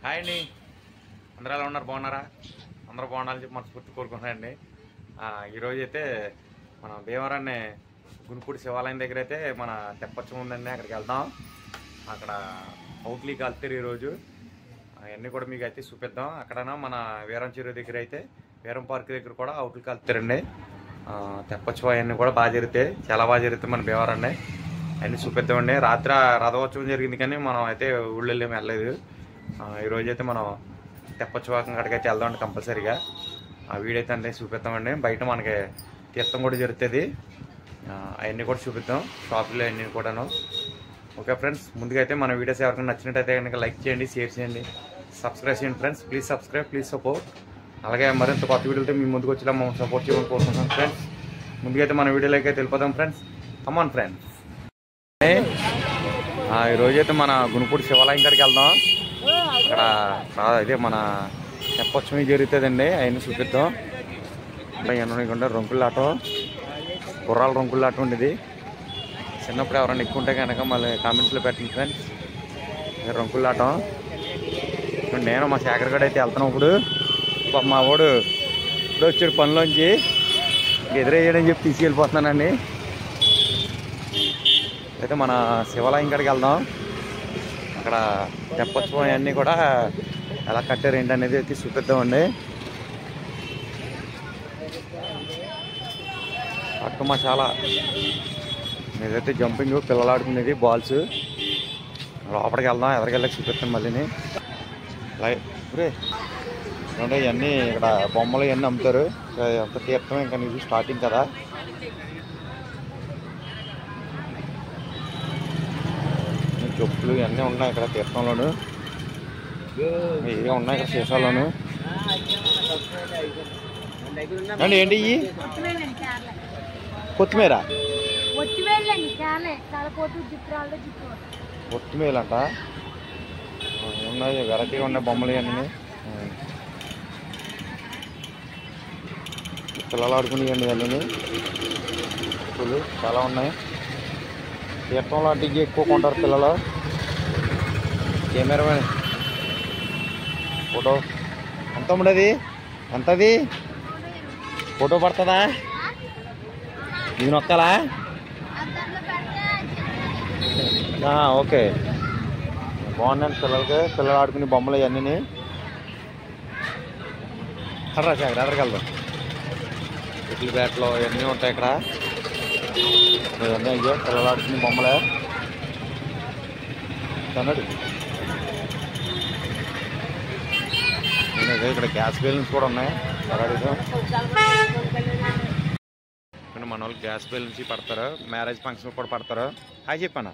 Hi అండి, అందరూ ఎలా ఉన్నారు? బాగున్నారా? అందరూ బాగుండాలని చెప్పి మనస్ఫూర్తి కోరుకుంటున్నానండి. ఈరోజు అయితే మన భీమవరాన్ని గునుపూడి శివాలయం దగ్గర అయితే మన తెప్పచ్చం ఉందండి. అక్కడికి వెళ్దాం. అక్కడ అవుట్లీ కలుతారు ఈరోజు. అవన్నీ కూడా మీకు అయితే చూపిద్దాం. అక్కడ మన వీరం చెరువు దగ్గర అయితే వీరం పార్క్ దగ్గర కూడా అవుట్లీ కలుతారండి. తెప్పచ్చం అవన్నీ కూడా బాగా జరుగుతాయి, చాలా బాగా జరుగుతాయి మన భీమవరాన్ని. అన్నీ చూపిద్దామండి. రాత్రి రథోత్సవం జరిగింది కానీ మనం అయితే ఊళ్ళో వెళ్ళలేదు. ఈరోజు అయితే మనం తెప్పచ్చవాకం కాడికైతే వెళ్దామండి కంపల్సరీగా. ఆ వీడియో అయితే అంటే చూపిద్దామండి. బయట మనకి తీర్థం కూడా జరుగుతుంది, అవన్నీ కూడా చూపిద్దాం, షాపులు అన్నీ కూడాను. ఓకే ఫ్రెండ్స్, ముందుగా అయితే మన వీడియోస్ ఎవరికైనా నచ్చినట్టయితే కనుక లైక్ చేయండి, షేర్ చేయండి, సబ్స్క్రైబ్ చేయండి friends. Please subscribe, please support. అలాగే మరింత కొత్త వీడియోలతో మీ ముందుకు వచ్చేలా మనం సపోర్ట్ చేయమని కోరుకుంటున్నాం ఫ్రెండ్స్. ముందుగా అయితే మన వీడియోలోకి అయితే వెళ్ళిపోదాం ఫ్రెండ్స్. Come on friends. ఈరోజైతే మన గునుపూడి శివాలయం కాడికి వెళ్దాం. అక్కడ ఇదే మన తెప్పచ్చమి జరుగుతుందండి, అవన్నీ చూపిద్దాం. అంటే ఏమనుకుంటే రంకుల్లాటం, గుర్రాల రంకుల్లాటం ఉండేది. చిన్నప్పుడు ఎవరైనా ఎక్కువ ఉంటే కనుక మళ్ళీ కామెంట్స్లో పెట్టండి ఫ్రెండ్స్. రంకుల్లాటం నేను మా శేఖర్ గడ అయితే వెళ్తున్నాం. ఇప్పుడు మా వాడు ఇప్పుడు వచ్చాడు పనిలోంచి, ఎదురయ్యాడని చెప్పి తీసుకెళ్ళిపోతున్నానండి. అయితే మన శివాలయం కాడికి వెళ్దాం. అక్కడ తెప్పచ్చం అన్నీ కూడా ఎలా కట్టారు ఏంటనేది అయితే చూపిద్దామండి. అక్కడ చాలా ఏదైతే జంపింగ్ పిల్లలు ఆడుకునేది బాల్స్. లోపలికి వెళ్దాం, ఎదరికెళ్ళకి చూపిస్తాం మళ్ళీని. ఇవన్నీ ఇక్కడ బొమ్మలు ఇవన్నీ అమ్ముతారు. ఎంత తీర్థం ఇంకా ఇది స్టార్టింగ్ కదా. చెప్పులు ఇవన్నీ ఉన్నాయి ఇక్కడ తీర్థంలోను, ఇవే ఉన్నాయి ఇక్కడ శేషాల్లోను. అండి ఏంటి ఇవి? కొత్తిమీర, కొత్తిమీర అంట ఉన్నాయి. వెరైటీగా ఉన్నాయి బొమ్మలు ఇవన్నీ. పిల్లలు ఆడుకునేవి ఇవన్నీ చెప్పులు చాలా ఉన్నాయి. తీర్థం లాంటివి ఎక్కువ కొంటారు పిల్లలు. కెమెరా ఫోటో ఎంత ఉండదు, ఎంతది ఫోటో పడుతుందా? ఇది నొక్కాలా? ఓకే, బాగున్నాయి పిల్లలకి. పిల్లలు ఆడుకునే బొమ్మలు ఇవన్నీ. రా శేఖర్, ఎదరికి వెళ్దాం. ఇడ్లీ బ్యాట్లో ఇవన్నీ ఉంటాయి ఇక్కడ. ఇవన్నీ అయ్యో పిల్లలు ఆడుకునే బొమ్మలే అన్నాడు. ఇక్కడ గ్యాస్ బెలూన్స్ కూడా ఉన్నాయి. ఇక్కడ మన వాళ్ళు గ్యాస్ బెలూన్స్ పడతారు, మ్యారేజ్ ఫంక్షన్ కూడా పడతారు. హాయ్ చెప్పాను.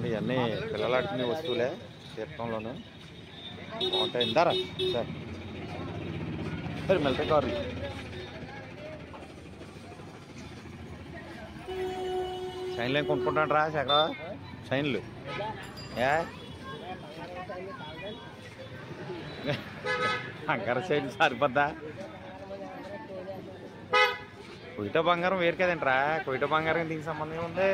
ఇవన్నీ పిల్లలు ఆడుకునే వస్తువులే తీర్థంలోను ఉంటాయి. ఇందారా సార్ సరే మెల్తే కారు. షైన్లు ఏం కొనుక్కుంటాను రా శేఖర్, షైన్లు బంగారం షైన్ సరిపోద్దా? కొయిటో బంగారం వేరు కదంట్రా. కొయిటో బంగారం దీనికి సంబంధం ఉంది.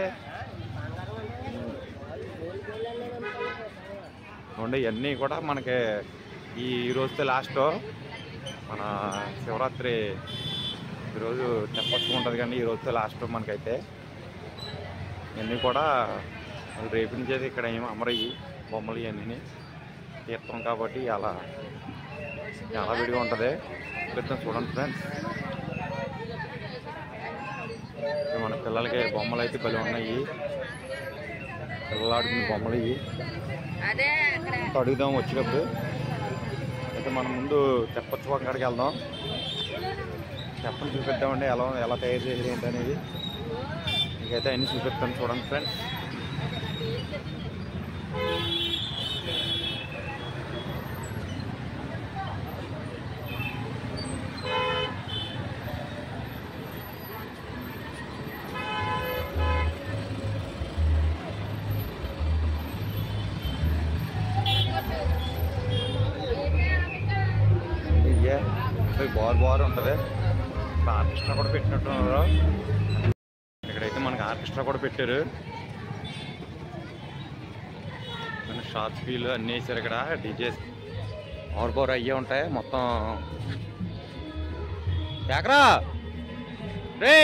ఉండే ఇవన్నీ కూడా మనకి ఈ రోజుతో లాస్ట్. మన శివరాత్రి ఈరోజు తెప్పచ్చం ఉంటుంది కానీ ఈ రోజుతో లాస్ట్ మనకైతే. ఇవన్నీ కూడా రేపు నుంచి అయితే ఇక్కడ ఏమి అమరయ్యి బొమ్మలు ఇవన్నీ తీర్థం కాబట్టి అలా చాలా విడిగా ఉంటుంది. పెద్ద చూడండి ఫ్రెండ్స్, మన పిల్లలకి బొమ్మలు అయితే భలే ఉన్నాయి. పిల్లలు ఆడుకునే బొమ్మలు ఇవి. అడుగుదాం వచ్చినప్పుడు. అయితే మనం ముందు తెప్పచ్చం కాడికి వెళ్దాం. తెప్పని చూపిద్దామండి, ఎలా తయారు చేసేది ఏంటనేది. మీకైతే అన్నీ చూపిస్తాను చూడండి ఫ్రెండ్స్. బార్ ఉంటుంది. ఆర్కెస్ట్రా కూడా పెట్టినట్టున్నారు. ఇక్కడైతే మనకి ఆర్కెస్ట్రా కూడా పెట్టారు. షార్ట్ స్పీలు అన్నీ వేసారు ఇక్కడ. డీజే అవుట్డోర్ అయ్యే ఉంటాయి మొత్తం. ఎక్కడా రే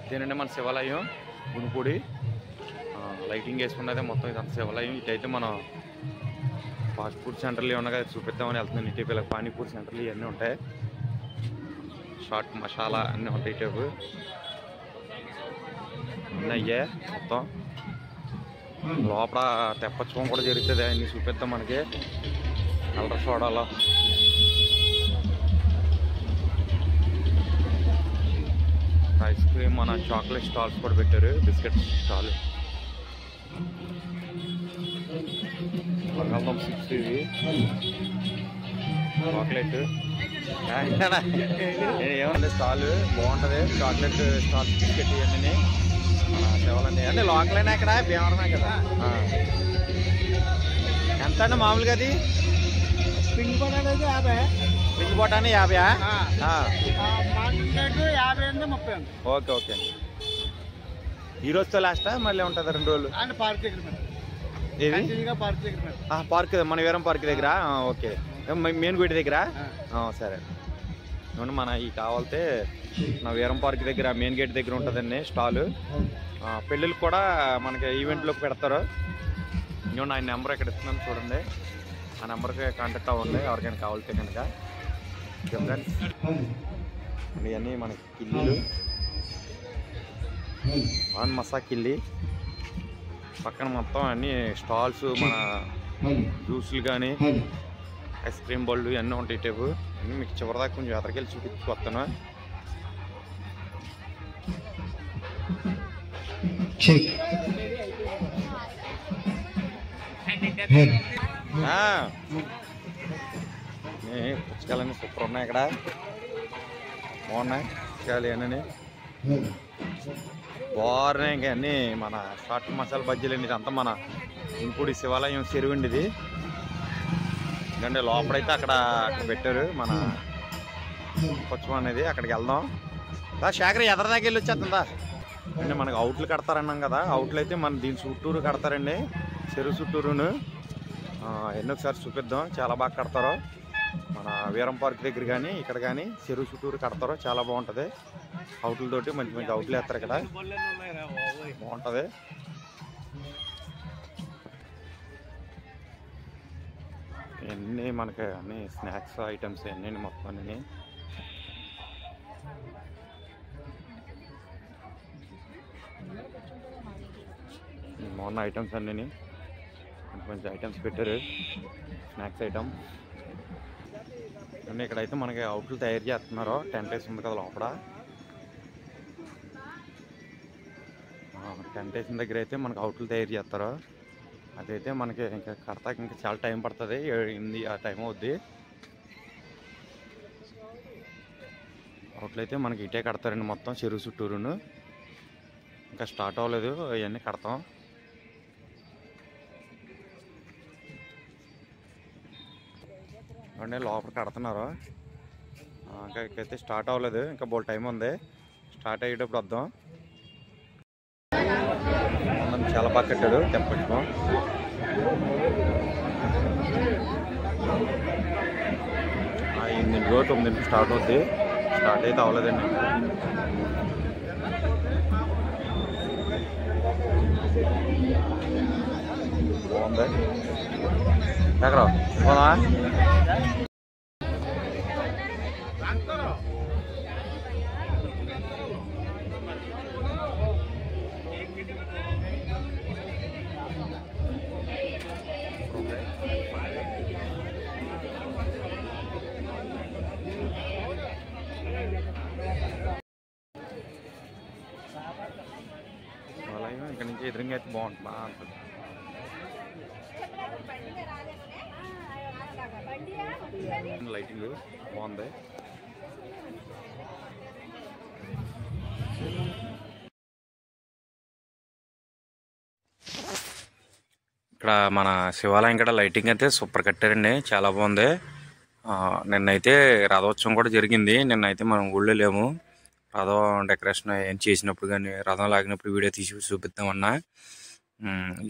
ఇదేనండి మన శివాలయం గునుపూడి. లైటింగ్ వేసుకున్నదే మొత్తం ఇదంతా శివాలయం. ఇటైతే మనం ఫాస్ట్ ఫుడ్ సెంటర్లు ఏమన్నా కదా చూపిద్దామని వెళ్తున్నాను. ఇటీవల పానీపూరి సెంటర్లు ఇవన్నీ ఉంటాయి. షార్ట్ మసాలా అన్నీ ఉంటాయి. ఇటు అన్నీ అయ్యే మొత్తం. లోపల తెప్పచ్చం కూడా జరుగుతుంది. అన్నీ చూపిద్దాం మనకి. కలర్ సోడాలో ఐస్ క్రీమ్, మన చాక్లెట్ స్టాల్స్ కూడా పెట్టారు. బిస్కెట్ స్టాల్, బంగాళదుంప చిప్స్, ఇవి చాక్లెట్ ఏమన్నా స్టాల్ బాగుంటుంది. చాక్లెట్ స్టాల్, బిస్కెట్ ఇవన్నీ సేవలండి. అంటే లోకలైనా ఇక్కడ భీమవరమే కదా. ఎంత అండి మామూలుగా అది? పిండి పొటాటో అయితే 50. పిండి పొటాని 50. Okay okay. ఈ రోజుతో లాస్టా మళ్ళీ ఉంటుందా 2 రోజులు? పార్క్ మన వీరం పార్క్ దగ్గర. ఓకే, మెయిన్ గుడి దగ్గర. సరే అవును. మన ఈ కావాలితే నా వీరం పార్క్ దగ్గర మెయిన్ గేట్ దగ్గర ఉంటుందండి స్టాలు. పెళ్ళిళ్ళకి కూడా మనకి ఈవెంట్లోకి పెడతారు. ఇంకోండి ఆయన నెంబర్ ఎక్కడ ఇస్తున్నాను చూడండి. ఆ నెంబర్కి కాంటాక్ట్ అవ్వండి ఎవరికైనా కావాలితే కనుక. ఫ్రెండ్స్ ఇవన్నీ మనకి కిల్లీలు, ఆన్ మసా కిల్లి. పక్కన మొత్తం అన్నీ స్టాల్స్, మన జ్యూసులు కానీ ఐస్ క్రీమ్ బళ్ళు ఇవన్నీ ఉంటాయి. టేపు అన్నీ మీకు చివరిదాకా కొంచెం ఎదరికెళ్ళి చూపించుకొస్తాను. పుచ్చకాయలన్నీ సూపర్ ఉన్నాయి ఇక్కడ. బాగున్నాయి పుచ్చకాయలు ఇవన్నీ బాగున్నాయి. ఇంకా అన్నీ మన షార్ట్ మసాలా బజ్జీలు అండి. ఇదంతా మన గునుపూడి శివాలయం చెరువండి ఇది. ఎందుకంటే లోపలైతే అక్కడ పెట్టారు మన పుచ్చం అనేది. అక్కడికి వెళ్దాం. శేఖర్ ఎదర దాకా వెళ్ళి వచ్చేస్తుందా అంటే మనకు అవుట్లు కడతారన్నాం కదా. అవుట్లు అయితే మన దీని చుట్టూరు కడతారండి, చెరువు చుట్టూరును. ఎన్నో ఒకసారి చూపిద్దాం. చాలా బాగా కడతారు. మన వీరం పార్క్ దగ్గర కానీ ఇక్కడ కానీ చెరువు చుట్టూరు కడతారు. చాలా బాగుంటుంది. అవుట్లతోటి మంచి మంచి అవుట్లు వేస్తారు ఇక్కడ. బాగుంటుంది. ఇవన్నీ మనకి అన్ని స్నాక్స్ ఐటమ్స్ అన్నీ మొత్తం అన్నీ. బాగున్న ఐటమ్స్ అన్నీ మంచి మంచి ఐటమ్స్ పెట్టారు. స్నాక్స్ ఐటమ్ అన్నీ. ఇక్కడైతే మనకి అవుట్లు తయారు చేస్తున్నారు. టెంట్ వేసి ఉంది కదా లోపల. టెంట్ వేసిన దగ్గర అయితే మనకు అవుట్లు తయారు చేస్తారు. అదైతే మనకి ఇంకా కడతాకి ఇంకా చాలా టైం పడుతుంది. 8 ఆ టైం అవుద్ది. అవుట్లు అయితే మనకి ఇటే కడతారండి మొత్తం చెరువు చుట్టూరును. ఇంకా స్టార్ట్ అవ్వలేదు. అవన్నీ కడతాం. అంటే లోపల కడుతున్నారు. ఇంకా ఇక్కడైతే స్టార్ట్ అవ్వలేదు. ఇంకా బోల్ టైం ఉంది. స్టార్ట్ అయ్యేటప్పుడు వద్దాం. చాలా బాగా కట్టాడు తెప్పచ్చం. 8 రోజు 9 స్టార్ట్ అవుద్ది. స్టార్ట్ అయితే అవ్వలేదండి. బాగుంది. ఎక్కడ పోదా? ఇక్కడ నుంచి ఎదురుగా అయితే బాగుంటుంది. బాగా ఉంటుంది. లైటింగ్ బాగుంది. ఇక్కడ మన శివాలయం ఇక్కడ లైటింగ్ అయితే సూపర్ కట్టారండి. చాలా బాగుంది. నిన్నైతే రథోత్సవం కూడా జరిగింది. నిన్నైతే మనం ఊళ్ళో లేము. రథం డెకరేషన్ ఏం చేసినప్పుడు కానీ రథం లాగినప్పుడు వీడియో తీసి చూపిద్దామన్నా.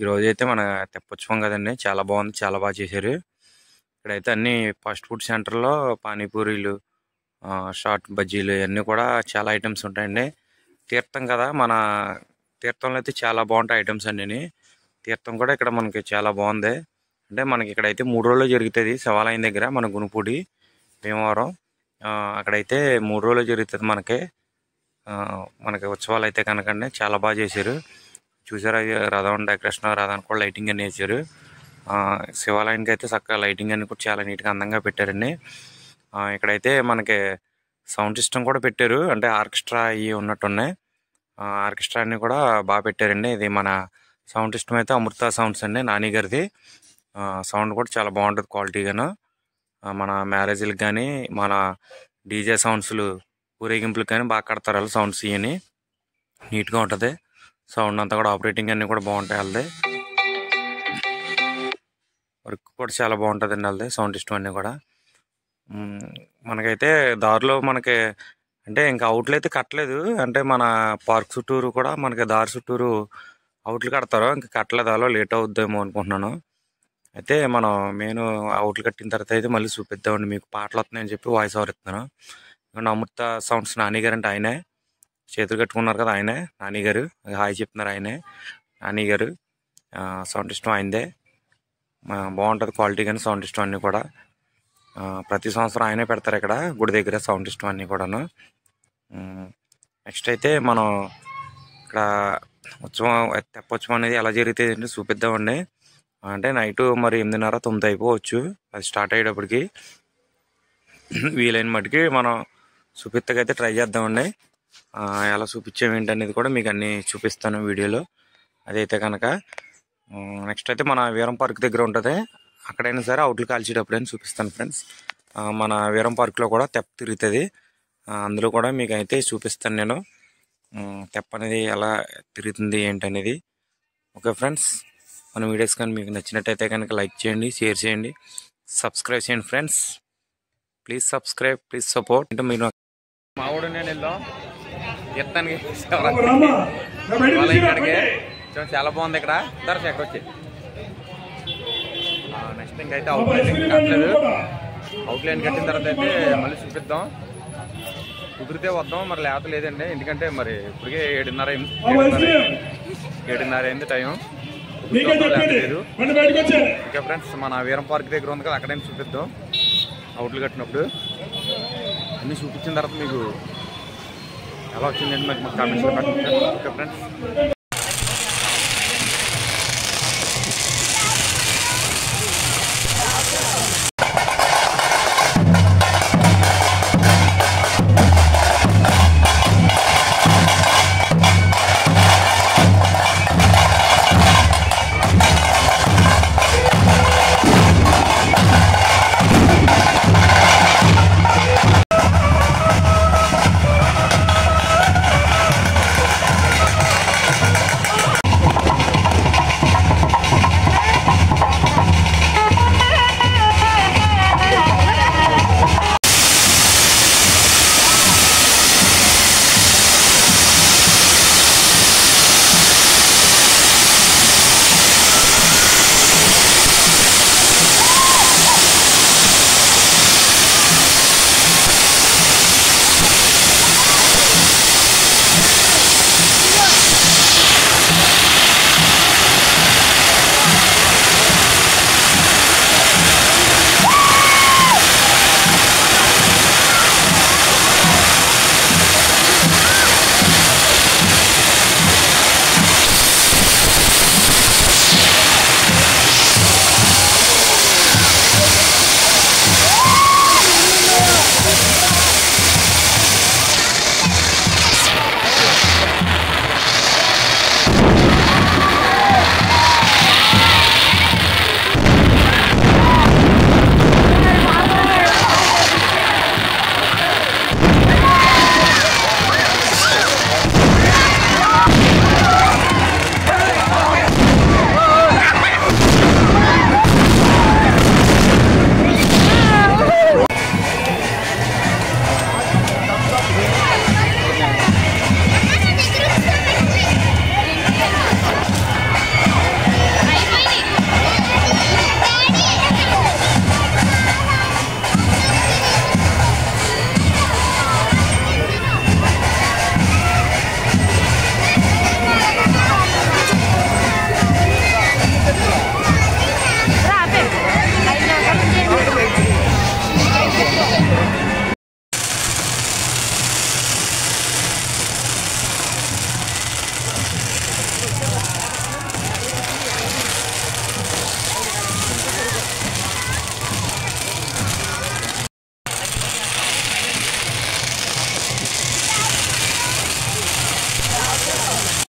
ఈరోజు అయితే మన తెప్పొచ్చాం కదండి, చాలా బాగుంది, చాలా బాగా చేశారు. ఇక్కడైతే అన్ని ఫాస్ట్ ఫుడ్ సెంటర్లో పానీపూరీలు, షార్ట్ బజ్జీలు ఇవన్నీ కూడా చాలా ఐటమ్స్ ఉంటాయండి. తీర్థం కదా, మన తీర్థంలో అయితే చాలా బాగుంటాయి ఐటమ్స్ అన్నీ. తీర్థం కూడా ఇక్కడ మనకి చాలా బాగుంది. అంటే మనకి ఇక్కడైతే 3 రోజులు జరుగుతుంది శివాలయం దగ్గర, మన గునుపూడి భీమవరం. అక్కడైతే 3 రోజులు జరుగుతుంది మనకి ఉత్సవాలు అయితే కనుకండి. చాలా బాగా చేశారు. చూసారా, రథం డెకరేషన్, రథానికి కూడా లైటింగ్ అన్ని వేసారు. శివాలయానికి అయితే చక్కగా లైటింగ్ అన్ని కూడా చాలా నీట్గా అందంగా పెట్టారండి. ఇక్కడైతే మనకి సౌండ్ సిస్టమ్ కూడా పెట్టారు, అంటే ఆర్కెస్ట్రా అవి ఉన్నట్టున్నాయి. ఆర్కెస్ట్రా అన్ని కూడా బాగా పెట్టారండి. ఇది మన సౌండ్ సిస్టమ్ అయితే అమృత సౌండ్స్ అండి, నాని గారిది. సౌండ్ కూడా చాలా బాగుంటుంది క్వాలిటీగాను. మన మ్యారేజ్లకు కానీ, మన డీజే సౌండ్స్లు ఊరేగింపులకు కానీ బాగా కడతారు వాళ్ళు సౌండ్స్. ఇవన్నీ నీట్గా ఉంటుంది. సౌండ్ అంతా కూడా ఆపరేటింగ్ అన్నీ కూడా బాగుంటాయి వాళ్ళది. వర్క్ కూడా చాలా బాగుంటుందండి వాళ్ళది, సౌండ్ సిస్టమ్ అన్నీ కూడా. మనకైతే దారిలో మనకి అంటే ఇంకా అవుట్లు అయితే కట్టలేదు, అంటే మన పార్క్ చుట్టూరు కూడా మనకి దారి చుట్టూరు అవుట్లు కడతారు, ఇంకా కట్టలేదు. అలా లేట్ అవుద్దేమో అనుకుంటున్నాను. అయితే మనం మెయిన్ అవుట్లు కట్టిన తర్వాత అయితే మళ్ళీ చూపిద్దామండి మీకు. పాటలు వస్తున్నాయని చెప్పి వాయిస్ ఓవర్ ఇస్తున్నాను. అమృత సౌండ్స్ నాని గారు అంటే ఆయనే, చేతులు కట్టుకున్నారు కదా ఆయనే, నాని గారు. హాయ్ చెప్తున్నారు ఆయనే, నాని గారు. సౌండ్ సిస్టమ్ ఆయనదే. బాగుంటుంది క్వాలిటీ కానీ సౌండ్ సిస్టమ్ అన్నీ కూడా. ప్రతి సంవత్సరం ఆయనే పెడతారు ఇక్కడ గుడి దగ్గర సౌండ్ సిస్టమ్ అన్నీ కూడాను. నెక్స్ట్ అయితే మనం ఇక్కడ ఉత్సవం, తెప్పోత్సవం అనేది ఎలా జరుగుతుంది అంటే చూపిద్దామండి. అంటే నైటు మరి 8:30, 9 అయిపోవచ్చు అది స్టార్ట్ అయ్యేటప్పటికి. వీలైన మటుకి మనం చూపిత్తకైతే ట్రై చేద్దామండి. ఎలా చూపించాం ఏంటనేది కూడా మీకు అన్నీ చూపిస్తాను వీడియోలో. అదైతే కనుక నెక్స్ట్ అయితే మన వీరం పార్క్ దగ్గర ఉంటుంది, అక్కడైనా సరే అవుట్లు కాల్చేటప్పుడైనా చూపిస్తాను ఫ్రెండ్స్. మన వీరం పార్క్లో కూడా తెప్ప తిరుగుతుంది, అందులో కూడా మీకు అయితే చూపిస్తాను నేను తెప్ప అనేది ఎలా తిరుగుతుంది ఏంటనేది. ఓకే ఫ్రెండ్స్, మన వీడియోస్ కానీ మీకు నచ్చినట్టయితే కనుక లైక్ చేయండి, షేర్ చేయండి, సబ్స్క్రైబ్ చేయండి friends. Please subscribe, please support. అంటే మీరు మా ఊడు నేను వెళ్దాం ఎత్తానికి ఇక్కడికి చాలా బాగుంది ఇక్కడ. దర్శనం ఎక్కడ వచ్చి నెక్స్ట్ ఇంకైతే అవుట్లైన్ కట్టలేదు. అవుట్లైన్ కట్టిన తర్వాత అయితే మళ్ళీ చూపిద్దాం. కుదిరితే వద్దాం, మరి లేకపోతే లేదండి. ఎందుకంటే మరి ఇప్పటికే 7:30 అయింది టైం. లేదు ఓకే ఫ్రెండ్స్, మన వీరం పార్క్ దగ్గర ఉంది కదా, అక్కడైనా చూపిద్దాం. అవుట్లు కట్టినప్పుడు అన్నీ చూపించిన తర్వాత మీకు ఎలా వచ్చిందండి మాకు కామెంట్స్లో పెట్టండి. Okay friends.